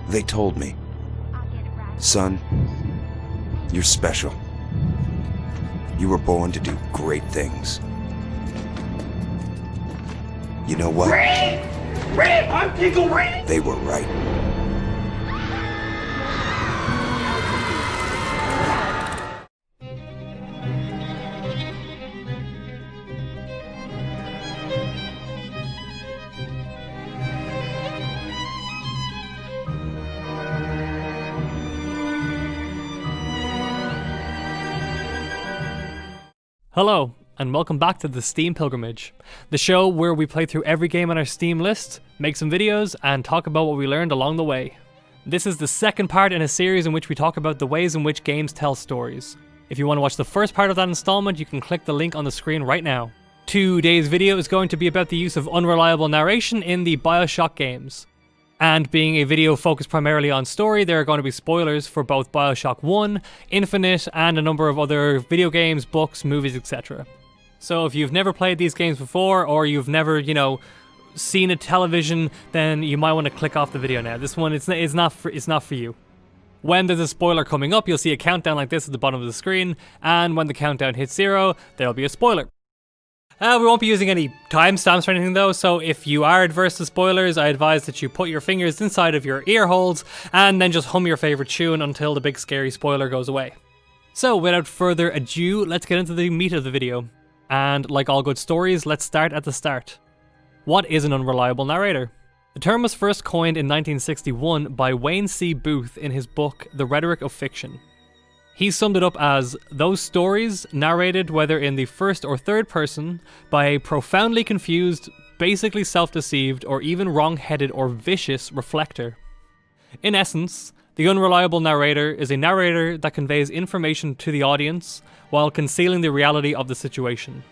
They told me, son, you're special. You were born to do great things. You know what? I'm Tinkle Ray! They were right. Hello, and welcome back to the Steam Pilgrimage, the show where we play through every game on our Steam list, make some videos, and talk about what we learned along the way. This is the second part in a series in which we talk about the ways in which games tell stories. If you want to watch the first part of that installment, you can click the link on the screen right now. Today's video is going to be about the use of unreliable narration in the Bioshock games. And being a video focused primarily on story, there are going to be spoilers for both Bioshock 1, Infinite, and a number of other video games, books, movies, etc. So if you've never played these games before, or you've never, seen a television, then you might want to click off the video now. This one, it's not for you. When there's a spoiler coming up, you'll see a countdown like this at the bottom of the screen, and when the countdown hits 0, there'll be a spoiler. We won't be using any timestamps or anything though, so if you are adverse to spoilers, I advise that you put your fingers inside of your ear holes and then just hum your favourite tune until the big scary spoiler goes away. So without further ado, let's get into the meat of the video. And like all good stories, let's start at the start. What is an unreliable narrator? The term was first coined in 1961 by Wayne C. Booth in his book The Rhetoric of Fiction. He summed it up as those stories narrated, whether in the first or third person, by a profoundly confused, basically self-deceived, or even wrong-headed or vicious reflector. In essence, the unreliable narrator is a narrator that conveys information to the audience while concealing the reality of the situation.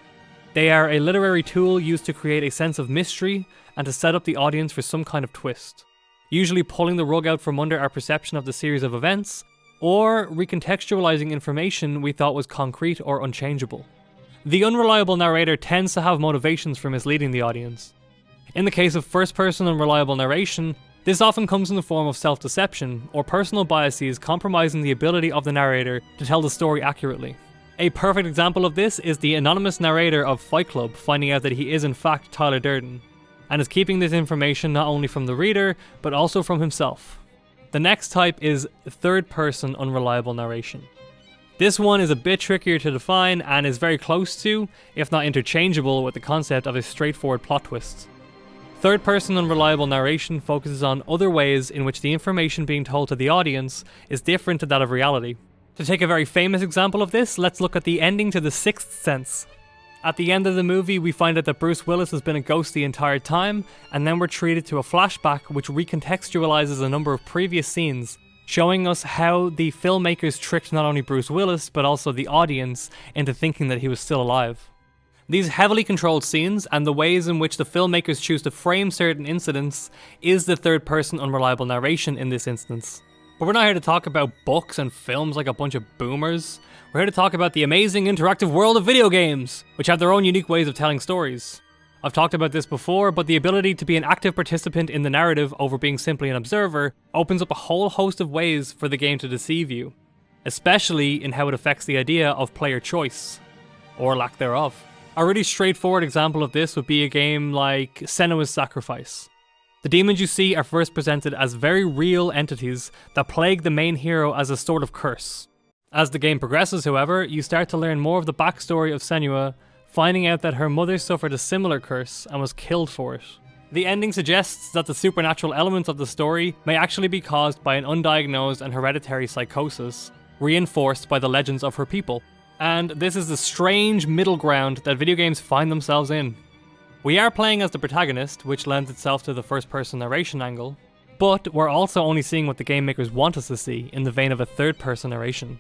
They are a literary tool used to create a sense of mystery and to set up the audience for some kind of twist, usually pulling the rug out from under our perception of the series of events, or recontextualizing information we thought was concrete or unchangeable. The unreliable narrator tends to have motivations for misleading the audience. In the case of first-person unreliable narration, this often comes in the form of self-deception or personal biases compromising the ability of the narrator to tell the story accurately. A perfect example of this is the anonymous narrator of Fight Club finding out that he is in fact Tyler Durden, and is keeping this information not only from the reader, but also from himself. The next type is third-person unreliable narration. This one is a bit trickier to define and is very close to, if not interchangeable with the concept of a straightforward plot twist. Third-person unreliable narration focuses on other ways in which the information being told to the audience is different to that of reality. To take a very famous example of this, let's look at the ending to The Sixth Sense. At the end of the movie, we find out that Bruce Willis has been a ghost the entire time, and then we're treated to a flashback which recontextualizes a number of previous scenes, showing us how the filmmakers tricked not only Bruce Willis, but also the audience into thinking that he was still alive. These heavily controlled scenes, and the ways in which the filmmakers choose to frame certain incidents, is the third-person unreliable narration in this instance. But we're not here to talk about books and films like a bunch of boomers. We're here to talk about the amazing interactive world of video games, which have their own unique ways of telling stories. I've talked about this before, but the ability to be an active participant in the narrative over being simply an observer opens up a whole host of ways for the game to deceive you, especially in how it affects the idea of player choice, or lack thereof. A really straightforward example of this would be a game like Senua's Sacrifice. The demons you see are first presented as very real entities that plague the main hero as a sort of curse. As the game progresses, however, you start to learn more of the backstory of Senua, finding out that her mother suffered a similar curse and was killed for it. The ending suggests that the supernatural elements of the story may actually be caused by an undiagnosed and hereditary psychosis, reinforced by the legends of her people. And this is the strange middle ground that video games find themselves in. We are playing as the protagonist, which lends itself to the first-person narration angle, but we're also only seeing what the game makers want us to see in the vein of a third-person narration.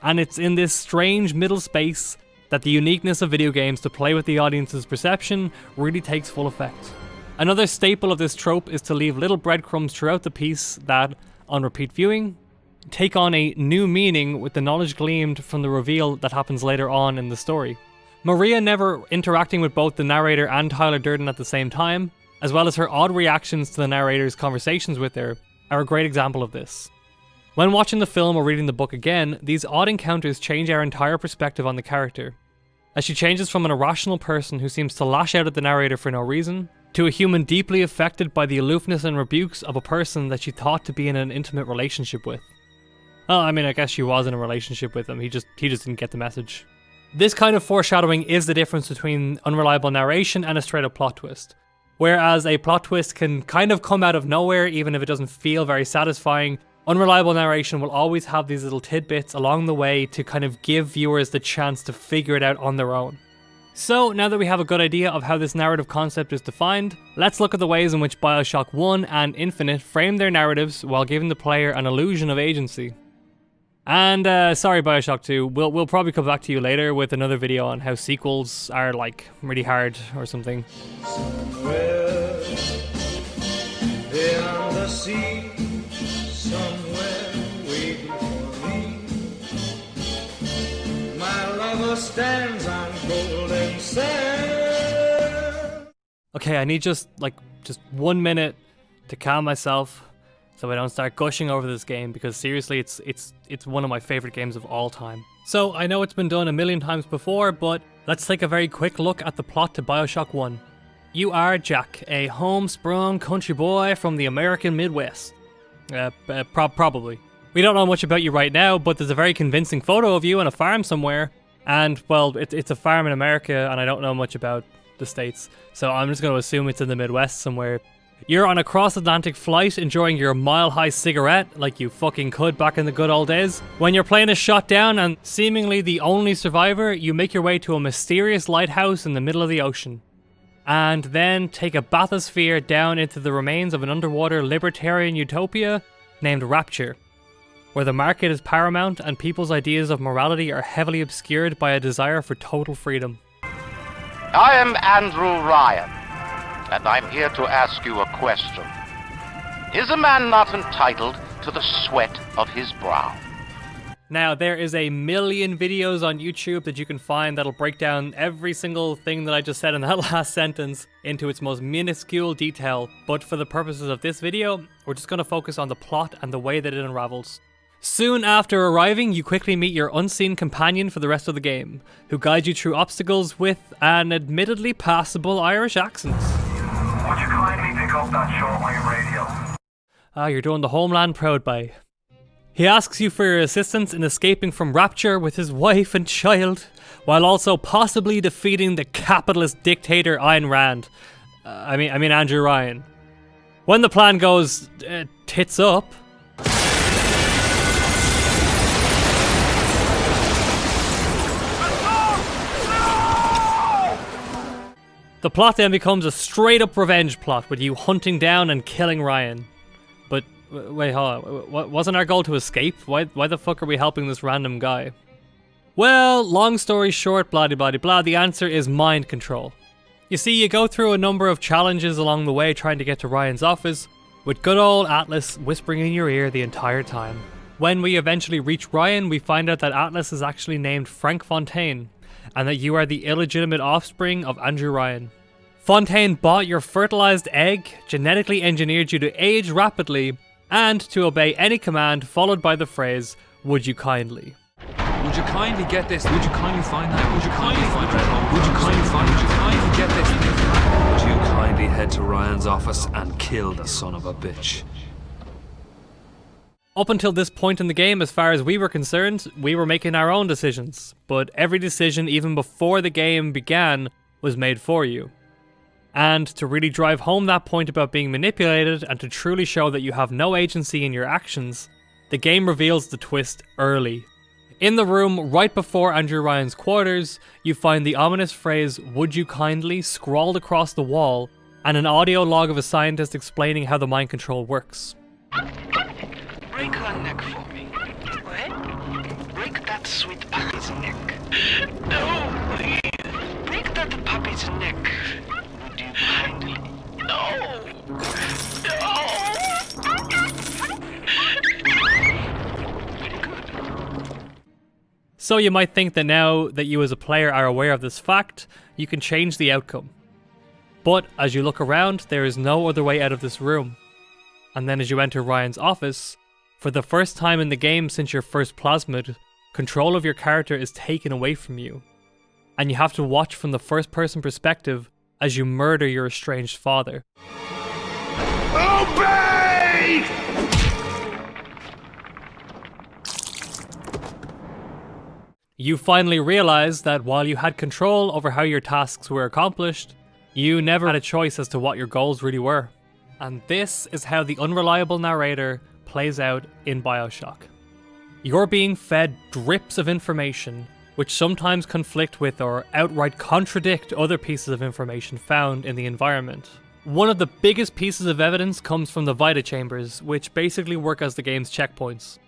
And it's in this strange middle space that the uniqueness of video games to play with the audience's perception really takes full effect. Another staple of this trope is to leave little breadcrumbs throughout the piece that, on repeat viewing, take on a new meaning with the knowledge gleaned from the reveal that happens later on in the story. Maria never interacting with both the narrator and Tyler Durden at the same time, as well as her odd reactions to the narrator's conversations with her, are a great example of this. When watching the film or reading the book again, these odd encounters change our entire perspective on the character, as she changes from an irrational person who seems to lash out at the narrator for no reason, to a human deeply affected by the aloofness and rebukes of a person that she thought to be in an intimate relationship with. Well, I mean, I guess she was in a relationship with him, he just didn't get the message. This kind of foreshadowing is the difference between unreliable narration and a straight up plot twist. Whereas a plot twist can kind of come out of nowhere even if it doesn't feel very satisfying, unreliable narration will always have these little tidbits along the way to kind of give viewers the chance to figure it out on their own. So now that we have a good idea of how this narrative concept is defined, let's look at the ways in which Bioshock 1 and Infinite frame their narratives while giving the player an illusion of agency. And sorry Bioshock 2, we'll probably come back to you later with another video on how sequels are like really hard or something. Somewhere beyond the sea, somewhere waiting for me, my lover stands on golden sand. Okay, I need just 1 minute to calm myself so I don't start gushing over this game, because seriously it's one of my favorite games of all time. So I know it's been done a million times before, but let's take a very quick look at the plot to Bioshock 1. You are Jack, a homesprung country boy from the American Midwest. Probably. We don't know much about you right now, but there's a very convincing photo of you on a farm somewhere. And, well, it's a farm in America, and I don't know much about the States, so I'm just going to assume it's in the Midwest somewhere. You're on a cross-Atlantic flight enjoying your mile-high cigarette, like you fucking could back in the good old days. When your plane is shot down and seemingly the only survivor, you make your way to a mysterious lighthouse in the middle of the ocean. And then take a bathysphere down into the remains of an underwater libertarian utopia named Rapture, where the market is paramount and people's ideas of morality are heavily obscured by a desire for total freedom. I am Andrew Ryan, and I'm here to ask you a question. Is a man not entitled to the sweat of his brow? Now, there is a million videos on YouTube that you can find that'll break down every single thing that I just said in that last sentence into its most minuscule detail, but for the purposes of this video, we're just going to focus on the plot and the way that it unravels. Soon after arriving, you quickly meet your unseen companion for the rest of the game, who guides you through obstacles with an admittedly passable Irish accent. Would you kindly pick up that shortwave radio? Ah, you're doing the homeland proud, bye. He asks you for your assistance in escaping from Rapture with his wife and child, while also possibly defeating the capitalist dictator Ayn Rand. I mean Andrew Ryan. When the plan goes tits up, the plot then becomes a straight up revenge plot with you hunting down and killing Ryan. But wait, hold on. Wasn't our goal to escape? Why the fuck are we helping this random guy? Well, long story short, blah blah blah blah, the answer is mind control. You see, you go through a number of challenges along the way trying to get to Ryan's office, with good old Atlas whispering in your ear the entire time. When we eventually reach Ryan, we find out that Atlas is actually named Frank Fontaine, and that you are the illegitimate offspring of Andrew Ryan. Fontaine bought your fertilized egg, genetically engineered you to age rapidly, and to obey any command followed by the phrase, "Would you kindly?" Would you kindly get this? Would you kindly find that? Would you kindly find that? Would you kindly find? Would you kindly get this? Would you kindly head to Ryan's office and kill the son of a bitch? Up until this point in the game, as far as we were concerned, we were making our own decisions, but every decision, even before the game began, was made for you. And to really drive home that point about being manipulated and to truly show that you have no agency in your actions, the game reveals the twist early. In the room right before Andrew Ryan's quarters, you find the ominous phrase, "Would you kindly?" scrawled across the wall, and an audio log of a scientist explaining how the mind control works. Break her neck for me. What? Break that sweet puppy's neck. No, please. Break that puppy's neck. Would you kindly? No. No. Very good. So you might think that now that you as a player are aware of this fact, you can change the outcome. But as you look around, there is no other way out of this room. And then as you enter Ryan's office, for the first time in the game since your first plasmid, control of your character is taken away from you. And you have to watch from the first person perspective as you murder your estranged father. Obey! You finally realize that while you had control over how your tasks were accomplished, you never had a choice as to what your goals really were. And this is how the unreliable narrator plays out in Bioshock. You're being fed drips of information which sometimes conflict with or outright contradict other pieces of information found in the environment. One of the biggest pieces of evidence comes from the Vita Chambers, which basically work as the game's checkpoints.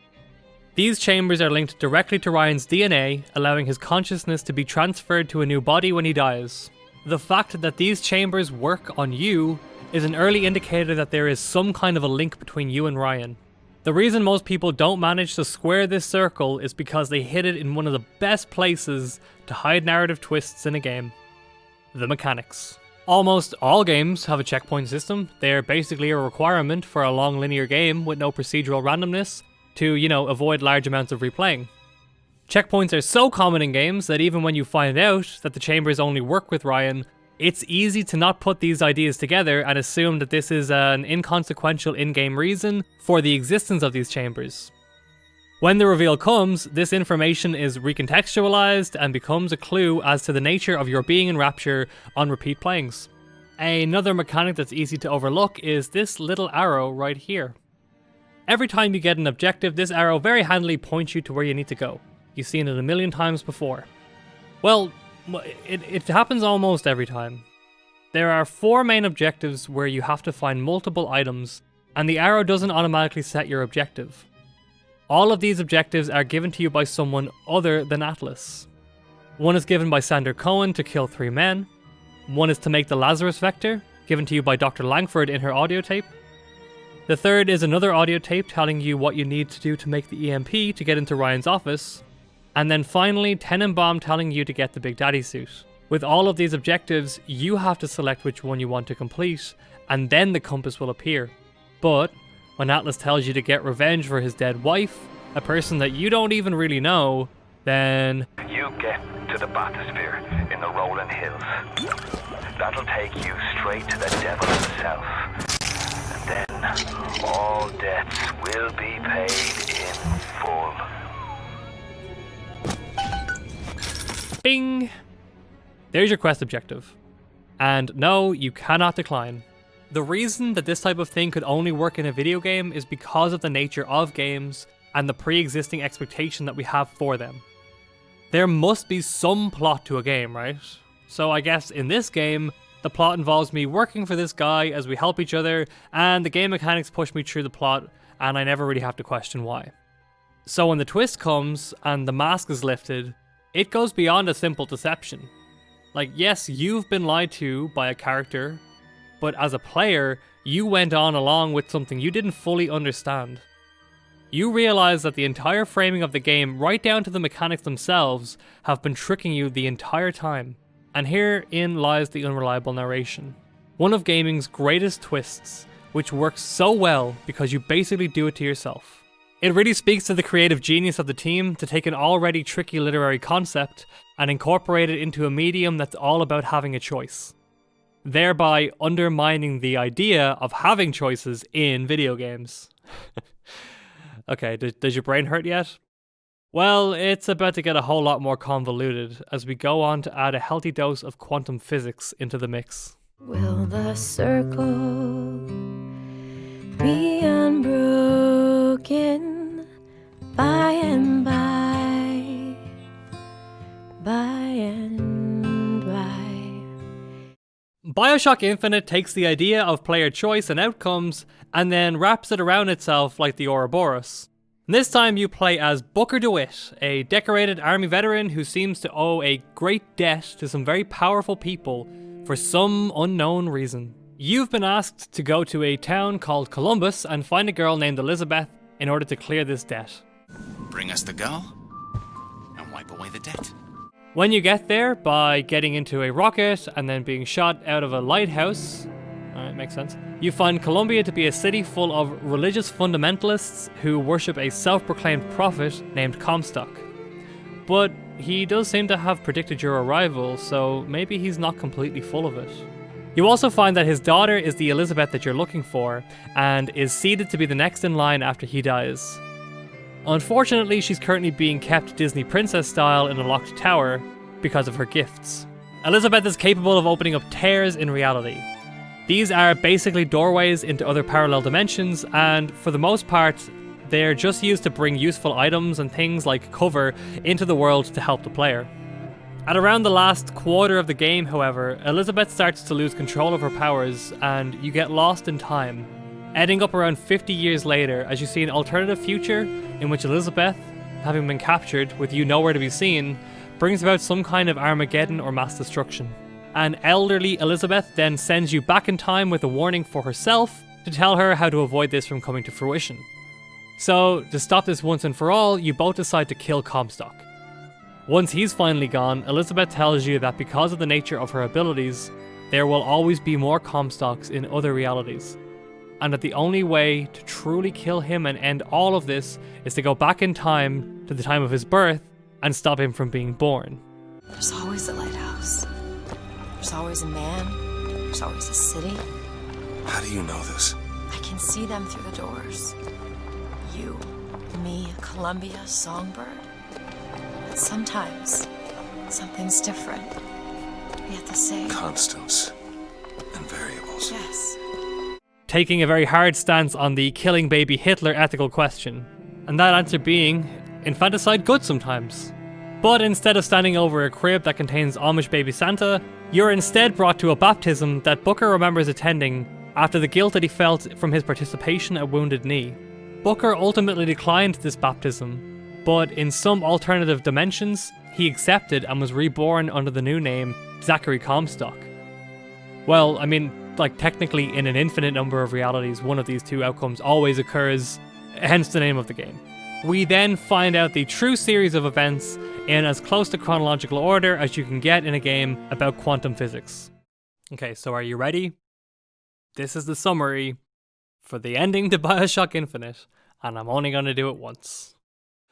These chambers are linked directly to Ryan's DNA, allowing his consciousness to be transferred to a new body when he dies. The fact that these chambers work on you is an early indicator that there is some kind of a link between you and Ryan. The reason most people don't manage to square this circle is because they hit it in one of the best places to hide narrative twists in a game: the mechanics. Almost all games have a checkpoint system. They're basically a requirement for a long linear game with no procedural randomness to, avoid large amounts of replaying. Checkpoints are so common in games that even when you find out that the chambers only work with Ryan, it's easy to not put these ideas together and assume that this is an inconsequential in-game reason for the existence of these chambers. When the reveal comes, this information is recontextualized and becomes a clue as to the nature of your being in Rapture on repeat playings. Another mechanic that's easy to overlook is this little arrow right here. Every time you get an objective, this arrow very handily points you to where you need to go. You've seen it a million times before. Well, it happens almost every time. There are 4 main objectives where you have to find multiple items, and the arrow doesn't automatically set your objective. All of these objectives are given to you by someone other than Atlas. One is given by Sander Cohen to kill 3 men. One is to make the Lazarus Vector, given to you by Dr. Langford in her audio tape. The third is another audio tape telling you what you need to do to make the EMP to get into Ryan's office. And then finally, Tenenbaum telling you to get the Big Daddy suit. With all of these objectives, you have to select which one you want to complete, and then the compass will appear. But when Atlas tells you to get revenge for his dead wife, a person that you don't even really know, then You get to the bathysphere in the rolling hills. That'll take you straight to the devil himself. And then all debts will be paid in full. bing! There's your quest objective. And no, you cannot decline. The reason that this type of thing could only work in a video game is because of the nature of games and the pre-existing expectation that we have for them. There must be some plot to a game, right? So I guess in this game, the plot involves me working for this guy as we help each other, and the game mechanics push me through the plot, and I never really have to question why. So when the twist comes and the mask is lifted, it goes beyond a simple deception. Like, yes, you've been lied to by a character, but as a player, you went on along with something you didn't fully understand. You realize that the entire framing of the game, right down to the mechanics themselves, have been tricking you the entire time. And herein lies the unreliable narration. One of gaming's greatest twists, which works so well because you basically do it to yourself. It really speaks to the creative genius of the team to take an already tricky literary concept and incorporate it into a medium that's all about having a choice, thereby undermining the idea of having choices in video games. Okay, does your brain hurt yet? Well, it's about to get a whole lot more convoluted as we go on to add a healthy dose of quantum physics into the mix. Will the circle be unbroken by and by, and by? Bioshock Infinite takes the idea of player choice and outcomes and then wraps it around itself like the Ouroboros. This time you play as Booker DeWitt, a decorated army veteran who seems to owe a great debt to some very powerful people for some unknown reason. You've been asked to go to a town called Columbus and find a girl named Elizabeth in order to clear this debt. Bring us the girl and wipe away the debt. When you get there, by getting into a rocket and then being shot out of a lighthouse, right, makes sense. You find Columbia to be a city full of religious fundamentalists who worship a self-proclaimed prophet named Comstock. But he does seem to have predicted your arrival, so maybe he's not completely full of it. You also find that his daughter is the Elizabeth that you're looking for, and is seeded to be the next in line after he dies. Unfortunately, she's currently being kept Disney princess style in a locked tower because of her gifts. Elizabeth is capable of opening up tears in reality. These are basically doorways into other parallel dimensions, and for the most part, they're just used to bring useful items and things like cover into the world to help the player. At around the last quarter of the game, however, Elizabeth starts to lose control of her powers, and you get lost in time, ending up around 50 years later as you see an alternative future in which Elizabeth, having been captured with you nowhere to be seen, brings about some kind of Armageddon or mass destruction. And elderly Elizabeth then sends you back in time with a warning for herself to tell her how to avoid this from coming to fruition. So, to stop this once and for all, you both decide to kill Comstock. Once he's finally gone, Elizabeth tells you that because of the nature of her abilities, there will always be more Comstocks in other realities, and that the only way to truly kill him and end all of this is to go back in time to the time of his birth and stop him from being born. There's always a lighthouse. There's always a man. There's always a city. How do you know this? I can see them through the doors. You, me, Columbia, Songbird. But sometimes, something's different. Yet the same. Constants and variables. Yes. Taking a very hard stance on the killing baby Hitler ethical question, and that answer being, infanticide good sometimes. But instead of standing over a crib that contains Amish baby Santa, you're instead brought to a baptism that Booker remembers attending after the guilt that he felt from his participation at Wounded Knee. Booker ultimately declined this baptism, but in some alternative dimensions, he accepted and was reborn under the new name Zachary Comstock. Well, I mean, like technically in an infinite number of realities, one of these two outcomes always occurs, hence the name of the game. We then find out the true series of events in as close to chronological order as you can get in a game about quantum physics. Okay, so are you ready? This is the summary for the ending to Bioshock Infinite, and I'm only going to do it once.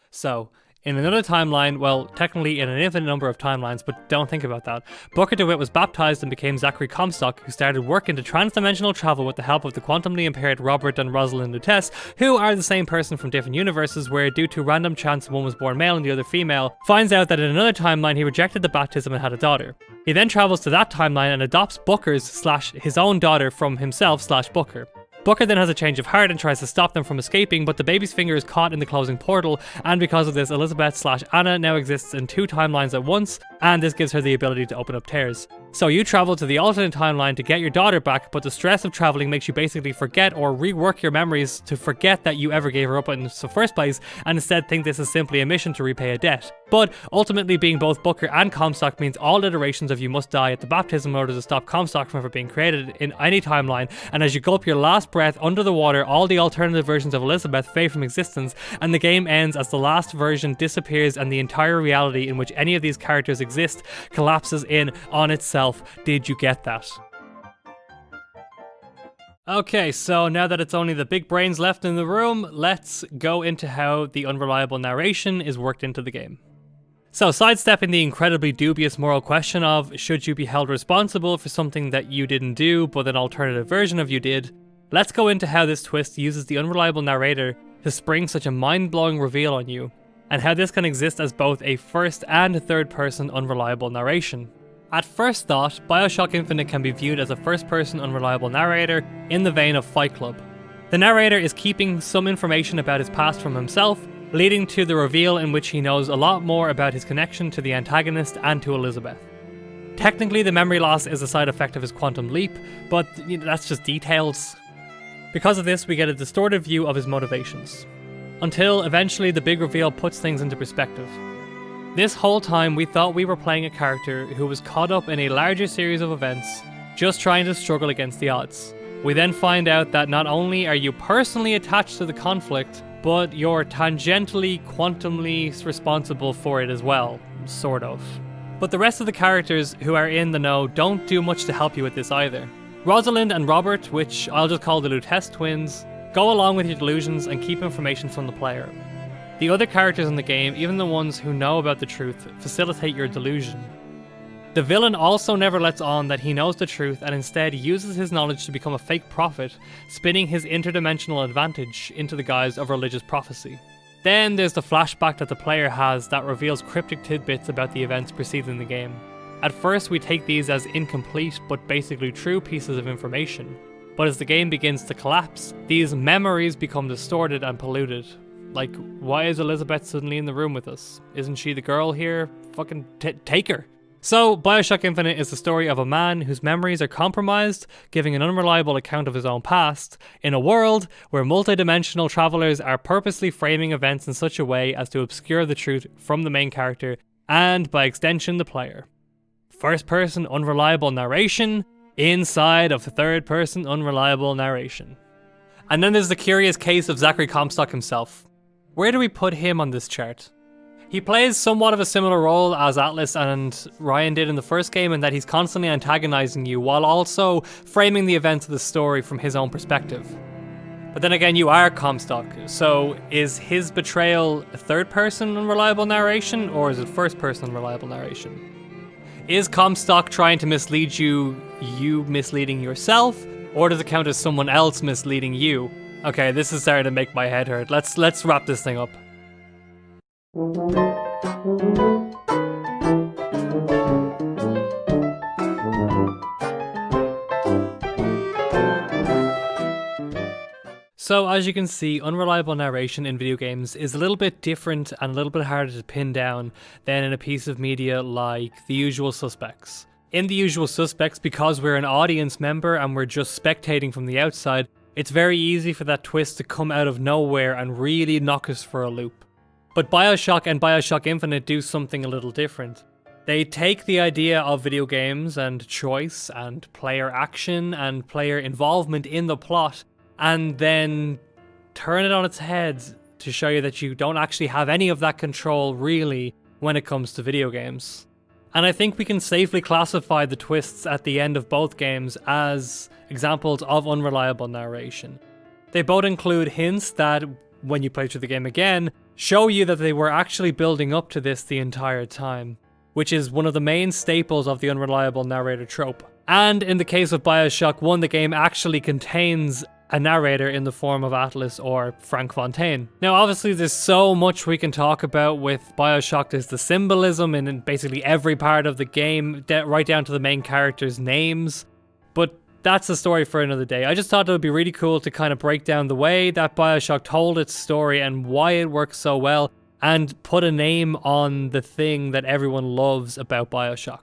So, in another timeline, well, technically in an infinite number of timelines, but don't think about that, Booker DeWitt was baptized and became Zachary Comstock, who started work into transdimensional travel with the help of the quantumly impaired Robert and Rosalind Lutece, who are the same person from different universes, where due to random chance one was born male and the other female, finds out that in another timeline he rejected the baptism and had a daughter. He then travels to that timeline and adopts Booker's / his own daughter from himself / Booker. Booker then has a change of heart and tries to stop them from escaping, but the baby's finger is caught in the closing portal, and because of this, Elizabeth / Anna now exists in two timelines at once, and this gives her the ability to open up tears. So you travel to the alternate timeline to get your daughter back, but the stress of traveling makes you basically forget or rework your memories to forget that you ever gave her up in the first place, and instead think this is simply a mission to repay a debt. But ultimately, being both Booker and Comstock means all iterations of you must die at the baptism in order to stop Comstock from ever being created in any timeline, and as you gulp your last breath under the water, all the alternative versions of Elizabeth fade from existence, and the game ends as the last version disappears and the entire reality in which any of these characters exist collapses in on itself. Did you get that? Okay, so now that it's only the big brains left in the room, let's go into how the unreliable narration is worked into the game. So, sidestepping the incredibly dubious moral question of should you be held responsible for something that you didn't do but an alternative version of you did, let's go into how this twist uses the unreliable narrator to spring such a mind-blowing reveal on you, and how this can exist as both a first and third person unreliable narration. At first thought, Bioshock Infinite can be viewed as a first-person unreliable narrator in the vein of Fight Club. The narrator is keeping some information about his past from himself, leading to the reveal in which he knows a lot more about his connection to the antagonist and to Elizabeth. Technically, the memory loss is a side effect of his quantum leap, but that's just details. Because of this, we get a distorted view of his motivations, until eventually the big reveal puts things into perspective. This whole time we thought we were playing a character who was caught up in a larger series of events, just trying to struggle against the odds. We then find out that not only are you personally attached to the conflict, but you're tangentially, quantumly responsible for it as well, sort of. But the rest of the characters who are in the know don't do much to help you with this either. Rosalind and Robert, which I'll just call the Lutece twins, go along with your delusions and keep information from the player. The other characters in the game, even the ones who know about the truth, facilitate your delusion. The villain also never lets on that he knows the truth and instead uses his knowledge to become a fake prophet, spinning his interdimensional advantage into the guise of religious prophecy. Then there's the flashback that the player has that reveals cryptic tidbits about the events preceding the game. At first we take these as incomplete but basically true pieces of information, but as the game begins to collapse, these memories become distorted and polluted. Like, why is Elizabeth suddenly in the room with us? Isn't she the girl here? Fucking take her! So, Bioshock Infinite is the story of a man whose memories are compromised, giving an unreliable account of his own past, in a world where multidimensional travelers are purposely framing events in such a way as to obscure the truth from the main character, and by extension the player. First-person unreliable narration inside of third-person unreliable narration. And then there's the curious case of Zachary Comstock himself. Where do we put him on this chart? He plays somewhat of a similar role as Atlas and Ryan did in the first game in that he's constantly antagonizing you while also framing the events of the story from his own perspective. But then again, you are Comstock, so is his betrayal a third-person unreliable narration or is it first-person unreliable narration? Is Comstock trying to mislead you, you misleading yourself, or does it count as someone else misleading you? Okay, this is starting to make my head hurt. Let's wrap this thing up. So as you can see, unreliable narration in video games is a little bit different and a little bit harder to pin down than in a piece of media like The Usual Suspects. In The Usual Suspects, because we're an audience member and we're just spectating from the outside, it's very easy for that twist to come out of nowhere and really knock us for a loop. But Bioshock and Bioshock Infinite do something a little different. They take the idea of video games and choice and player action and player involvement in the plot and then turn it on its head to show you that you don't actually have any of that control really when it comes to video games. And I think we can safely classify the twists at the end of both games as examples of unreliable narration. They both include hints that, when you play through the game again, show you that they were actually building up to this the entire time, which is one of the main staples of the unreliable narrator trope. And in the case of Bioshock 1, the game actually contains a narrator in the form of Atlas or Frank Fontaine. Now obviously there's so much we can talk about with Bioshock. There's the symbolism in basically every part of the game, right down to the main characters' names, but that's a story for another day. I just thought it would be really cool to kind of break down the way that Bioshock told its story and why it works so well, and put a name on the thing that everyone loves about Bioshock.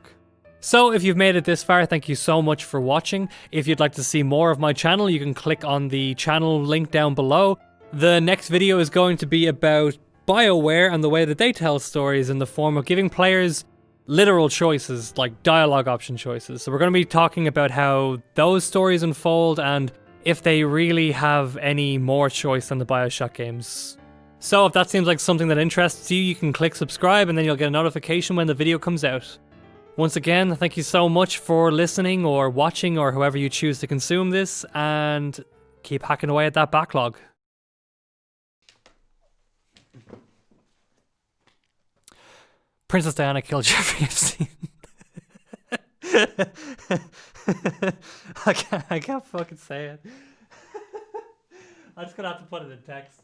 So if you've made it this far, thank you so much for watching. If you'd like to see more of my channel, you can click on the channel link down below. The next video is going to be about BioWare and the way that they tell stories in the form of giving players literal choices, like dialogue option choices. So we're going to be talking about how those stories unfold and if they really have any more choice than the Bioshock games. So if that seems like something that interests you, you can click subscribe and then you'll get a notification when the video comes out. Once again, thank you so much for listening or watching or however you choose to consume this, and keep hacking away at that backlog. Princess Diana killed Jeffrey Epstein. I can't fucking say it. I'm just gonna have to put it in text.